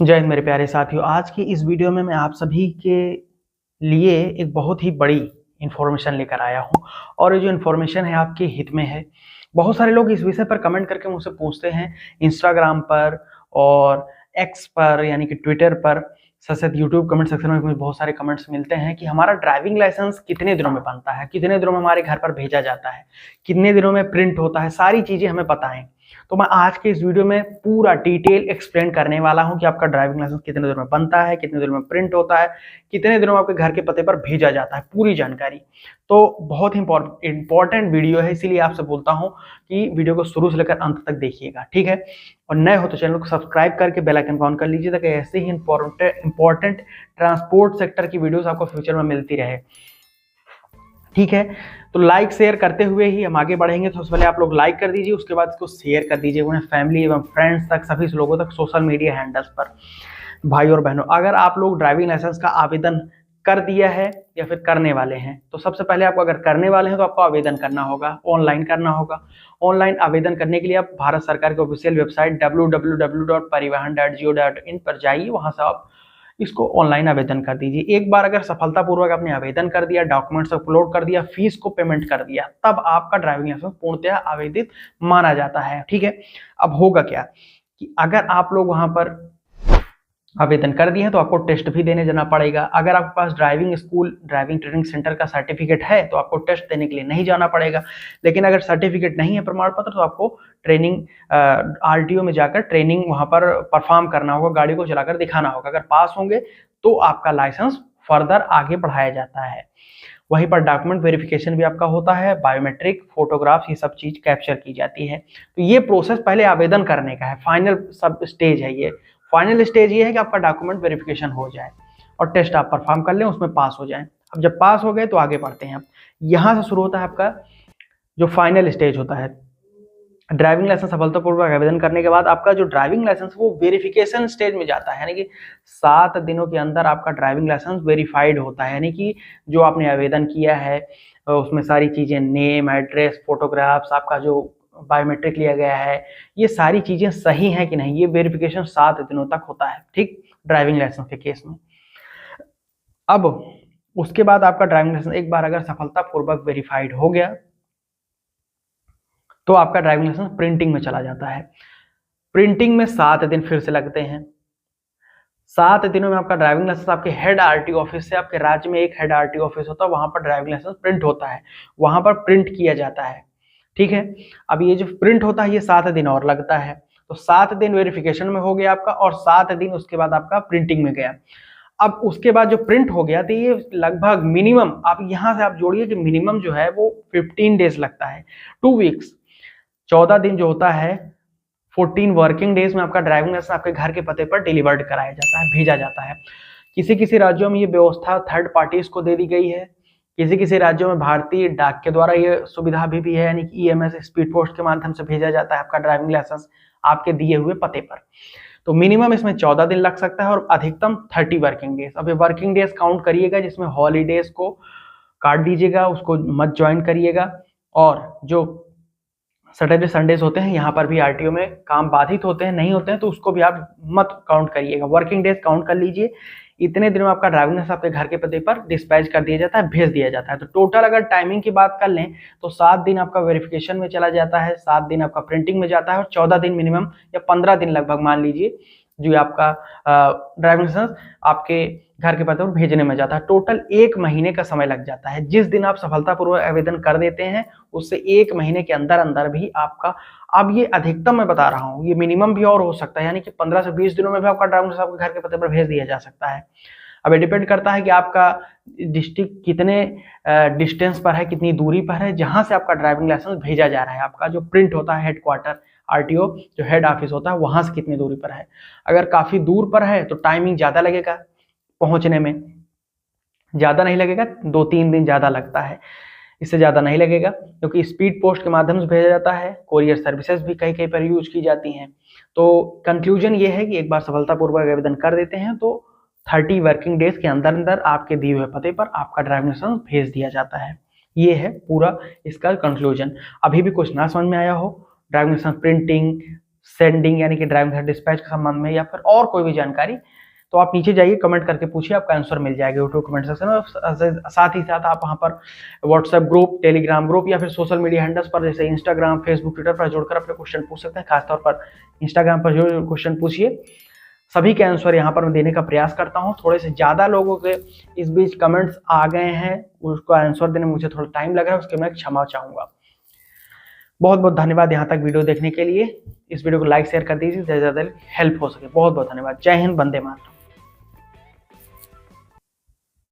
जय हिंद मेरे प्यारे साथियों। आज की इस वीडियो में मैं आप सभी के लिए एक बहुत ही बड़ी इन्फॉर्मेशन लेकर आया हूं और ये जो इन्फॉर्मेशन है आपके हित में है। बहुत सारे लोग इस विषय पर कमेंट करके मुझसे पूछते हैं इंस्टाग्राम पर और एक्स पर यानी कि ट्विटर पर, साथ साथ यूट्यूब कमेंट सेक्शन में मुझे बहुत सारे कमेंट्स मिलते हैं कि हमारा ड्राइविंग लाइसेंस कितने दिनों में बनता है, कितने दिनों में हमारे घर पर भेजा जाता है, कितने दिनों में प्रिंट होता है, सारी चीज़ें हमें बताएं। तो मैं आज के इस वीडियो में पूरा डिटेल एक्सप्लेन करने वाला हूं कि आपका ड्राइविंग लाइसेंस कितने दिनों में बनता है, कितने दिनों में प्रिंट होता है, कितने दिनों में आपके घर के पते पर भेजा जाता है, पूरी जानकारी। तो बहुत ही इंपॉर्टेंट वीडियो है, इसीलिए आपसे बोलता हूं कि वीडियो को शुरू से लेकर अंत तक देखिएगा, ठीक है। और नए हो तो चैनल को सब्सक्राइब करके बेल आइकन को ऑन कर लीजिए ताकि ऐसे ही इंपॉर्टेंट ट्रांसपोर्ट सेक्टर की वीडियोस आपको फ्यूचर में मिलती रहे, ठीक है। तो लाइक शेयर करते हुए ही हम आगे बढ़ेंगे। तो सबसे पहले आप लोग लाइक कर दीजिए, उसके बाद इसको शेयर कर दीजिए अपने फैमिली एवं फ्रेंड्स तक, सभी लोगों तक, सोशल मीडिया हैंडल्स पर। भाई और बहनों, अगर आप लोग ड्राइविंग लाइसेंस का आवेदन कर दिया है या फिर करने वाले हैं, तो सबसे पहले आपको अगर करने वाले हैं तो आपको आवेदन करना होगा, ऑनलाइन करना होगा। ऑनलाइन आवेदन करने के लिए आप भारत सरकार की ऑफिशियल वेबसाइट www.parivahan.go.in पर जाइए, वहां से आप इसको ऑनलाइन आवेदन कर दीजिए। एक बार अगर सफलतापूर्वक आपने आवेदन कर दिया, डॉक्यूमेंट्स अपलोड कर दिया, फीस को पेमेंट कर दिया, तब आपका ड्राइविंग लाइसेंस पूर्णतः आवेदित माना जाता है, ठीक है। अब होगा क्या कि अगर आप लोग वहां पर आवेदन कर दिए हैं तो आपको टेस्ट भी देने जाना पड़ेगा। अगर आपके पास driving school, driving training centre का सर्टिफिकेट है तो आपको टेस्ट देने के लिए नहीं जाना पड़ेगा। लेकिन अगर सर्टिफिकेट नहीं है, प्रमाण पत्र, तो आपको ट्रेनिंग आरटीओ में जाकर ट्रेनिंग वहां पर परफॉर्म करना होगा, गाड़ी को चलाकर दिखाना होगा। अगर पास होंगे तो आपका लाइसेंस फर्दर आगे बढ़ाया जाता है। वहीं पर डॉक्यूमेंट वेरिफिकेशन भी आपका होता है, बायोमेट्रिक, फोटोग्राफ, ये सब चीज कैप्चर की जाती है। तो ये प्रोसेस पहले आवेदन करने का है, फाइनल सब स्टेज है। ये फाइनल स्टेज ये है कि आपका डॉक्यूमेंट वेरिफिकेशन हो जाए और टेस्ट आप परफॉर्म कर लें, उसमें पास हो जाए। अब जब पास हो गए तो आगे बढ़ते हैं। यहाँ से शुरू होता है आपका जो फाइनल स्टेज होता है। ड्राइविंग लाइसेंस सफलतापूर्वक आवेदन करने के बाद आपका जो ड्राइविंग लाइसेंस वो वेरिफिकेशन स्टेज में जाता है, यानी कि 7 दिनों के अंदर आपका ड्राइविंग लाइसेंस वेरीफाइड होता है। यानी कि जो आपने आवेदन किया है उसमें सारी चीजें, नेम, एड्रेस, फोटोग्राफ्स, आपका जो बायोमेट्रिक लिया गया है, ये सारी चीजें सही हैं कि नहीं, ये वेरिफिकेशन 7 दिनों तक होता है, ठीक, ड्राइविंग लाइसेंस के केस में। अब उसके बाद आपका ड्राइविंग लाइसेंस एक बार अगर सफलतापूर्वक वेरीफाइड हो गया तो आपका ड्राइविंग लाइसेंस प्रिंटिंग में चला जाता है। प्रिंटिंग में 7 दिन फिर से लगते हैं। 7 दिनों में आपका ड्राइविंग लाइसेंस आपके हेड आरटीओ ऑफिस से, आपके राज्य में एक हेड आरटीओ ऑफिस होता है, वहां पर ड्राइविंग लाइसेंस प्रिंट होता है, वहां पर प्रिंट किया जाता है, ठीक है। अब ये जो प्रिंट होता है ये 7 दिन और लगता है। तो 7 दिन वेरिफिकेशन में हो गया आपका और 7 दिन उसके बाद आपका प्रिंटिंग में गया। अब उसके बाद जो प्रिंट हो गया तो ये लगभग मिनिमम, आप यहां से आप जोड़िए कि मिनिमम जो है वो 15 डेज लगता है, 2 वीक्स, 14 दिन जो होता है, 14 वर्किंग डेज में आपका ड्राइविंग लाइसेंस आपके घर के पते पर डिलीवर्ड कराया जाता है, भेजा जाता है। किसी किसी राज्यों में ये व्यवस्था थर्ड पार्टीज को दे दी गई है, किसी किसी राज्यों में भारतीय डाक के द्वारा ये सुविधा भी है, यानी कि ईएमएस, स्पीड पोस्ट के माध्यम से भेजा जाता है आपका ड्राइविंग लाइसेंस आपके दिए हुए पते पर। तो मिनिमम इसमें 14 दिन लग सकता है और अधिकतम 30 वर्किंग डेज। अब ये वर्किंग डेज काउंट करिएगा, जिसमें हॉलीडेज को काट दीजिएगा, उसको मत ज्वाइन करिएगा। और जो सैटरडे संडेज होते हैं, यहाँ पर भी आरटीओ में काम बाधित होते हैं, नहीं होते हैं, तो उसको भी आप मत काउंट करिएगा, वर्किंग डेज काउंट कर लीजिए। इतने दिनों में आपका ड्राइविंग लाइसेंस आपके घर के पते पर डिस्पैच कर दिया जाता है, भेज दिया जाता है। तो टोटल अगर टाइमिंग की बात कर लें तो 7 दिन आपका वेरिफिकेशन में चला जाता है, 7 दिन आपका प्रिंटिंग में जाता है और 14 दिन मिनिमम या 15 दिन लगभग मान लीजिए जो आपका ड्राइविंग लाइसेंस आपके घर के पते पर भेजने में जाता है। टोटल 1 महीने का समय लग जाता है। जिस दिन आप सफलतापूर्वक आवेदन कर देते हैं उससे 1 महीने के अंदर अंदर भी आपका, अब ये अधिकतम मैं बता रहा हूँ, ये मिनिमम भी और हो सकता है, यानी कि 15 से 20 दिनों में भी आपका ड्राइविंग लाइसेंस आपके घर के पते पर भेज दिया जा सकता है। अब ये डिपेंड करता है कि आपका डिस्ट्रिक्ट कितने डिस्टेंस पर है, कितनी दूरी पर है जहां से आपका ड्राइविंग लाइसेंस भेजा जा रहा है। आपका जो प्रिंट होता है हेडक्वार्टर आरटीओ जो हेड ऑफिस होता है वहां से कितनी दूरी पर है। अगर काफी दूर पर है तो टाइमिंग ज्यादा लगेगा, पहुंचने में ज्यादा नहीं लगेगा, 2-3 दिन ज्यादा लगता है, इससे ज्यादा नहीं लगेगा, क्योंकि स्पीड पोस्ट के माध्यम से भेजा जाता है। कोरियर सर्विसेज भी कहीं कहीं पर यूज की जाती हैं। तो कंक्लूजन ये है कि एक बार सफलतापूर्वक आवेदन कर देते हैं तो 30 वर्किंग डेज के अंदर अंदर आपके दिए हुए पते पर आपका ड्राइविंग लाइसेंस भेज दिया जाता है। ये है पूरा इसका कंक्लूजन। अभी भी कुछ ना समझ में आया हो, ड्राइविंग लाइसेंस प्रिंटिंग, सेंडिंग यानी कि ड्राइविंग डिस्पैच के संबंध में, या फिर और कोई भी जानकारी, तो आप नीचे जाइए कमेंट करके पूछिए, आपका आंसर मिल जाएगा यूट्यूब कमेंट सेक्शन में। साथ ही साथ आप वहाँ पर व्हाट्सएप ग्रुप, टेलीग्राम ग्रुप या फिर सोशल मीडिया हैंडल्स पर जैसे इंस्टाग्राम, फेसबुक, ट्विटर पर जोड़कर अपने क्वेश्चन पूछ सकते हैं। खासतौर पर इंस्टाग्राम पर जो क्वेश्चन पूछिए, सभी के आंसर यहाँ पर मैं देने का प्रयास करता हूँ। थोड़े से ज़्यादा लोगों के इस बीच कमेंट्स आ गए हैं, उसका आंसर देने में मुझे थोड़ा टाइम लग रहा है, उसके मैं क्षमा चाहूँगा। बहुत बहुत धन्यवाद यहाँ तक वीडियो देखने के लिए। इस वीडियो को लाइक शेयर कर दीजिए, ज़्यादा से ज़्यादा हेल्प हो सके। बहुत बहुत धन्यवाद। जय हिंद, वंदे मातरम।